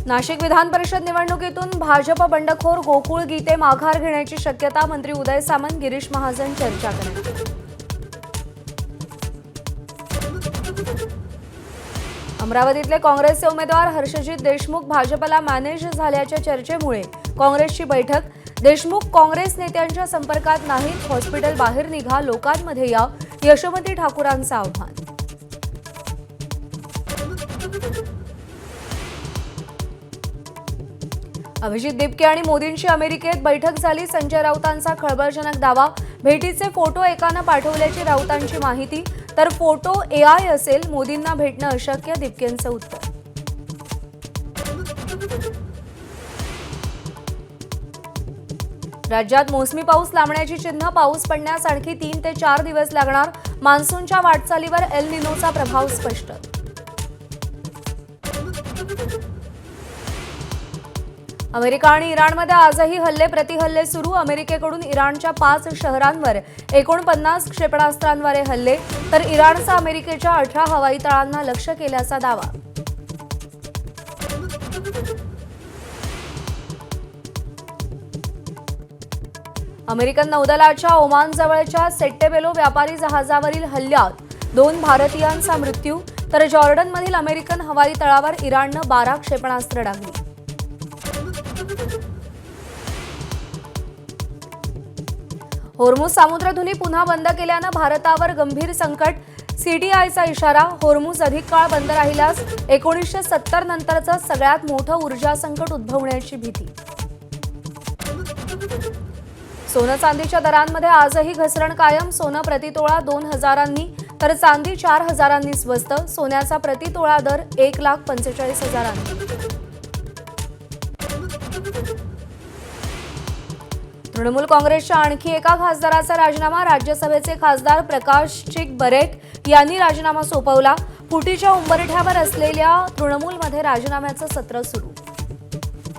नाशिक विधान परिषद निवडणुकीतून भाजप बंडखोर गोकुळ गीते माघार घेण्याची शक्यता मंत्री उदय सामंत गिरीश महाजन चर्चा करणार। अमरावतीतले काँग्रेसचे उमेदवार हर्षजित देशमुख भाजपला मॅनेज झाल्याच्या चर्चेमुळे काँग्रेसची बैठक। देशमुख काँग्रेस नेत्यांच्या संपर्कात नाहीत, हॉस्पिटल बाहेर निघा, लोकांमध्ये या, यशोमती ठाकूरांचं आव्हान। अभिजित दिपके आणि मोदींची अमेरिकेत बैठक झाली। संजय राऊतांचा खळबळजनक दावा, भेटीचे फोटो एकानं पाठवल्याची राऊतांची माहिती, तर फोटो AI असेल, मोदींना भेटणं अशक्य, दिपकेंचं उत्तर। राज्यात मोसमी पाऊस लांबण्याची चिन्ह, पाऊस पडण्यास आणखी 3 ते 4 दिवस लागणार। मान्सूनच्या वाटचालीवर एल निनोचा प्रभाव स्पष्ट। अमेरिका आणि इराणमध्ये आजही हल्ले प्रतिहल्ले सुरू। अमेरिकेकडून इराणच्या 5 शहरांवर 49 क्षेपणास्त्रांद्वारे हल्ले, तर इराणचा अमेरिकेच्या 18 हवाई तळांना लक्ष्य केल्याचा दावा। अमेरिकन नौदलाच्या ओमानजवळच्या सेट्टेबेलो व्यापारी जहाजावरील हल्ल्यात 2 भारतीयांचा मृत्यू, तर जॉर्डनमधील अमेरिकन हवाई तळावर इराणनं 12 क्षेपणास्त्र डागली। होर्मुझ सामुद्रधुनी पुन्हा बंद केल्यानं भारतावर गंभीर संकट, CDIचा इशारा। होर्मुझ अधिक काळ बंद राहिल्यास 1970 नंतरचं सगळ्यात मोठं ऊर्जा संकट उद्भवण्याची भीती। सोनं चांदीच्या दरांमध्ये आजही घसरण कायम। सोनं प्रतितोळा 2000 तर चांदी 4000 स्वस्त। सोन्याचा प्रतितोळा दर 1,45,000। तृणमूल काँग्रेसच्या आणखी एका खासदाराचा राजीनामा। राज्यसभेचे खासदार प्रकाश चिक बरेट यांनी राजीनामा सोपवला। फुटीच्या उंबरठ्यावर असलेल्या तृणमूलमध्ये राजीनाम्याचं सत्र सुरू।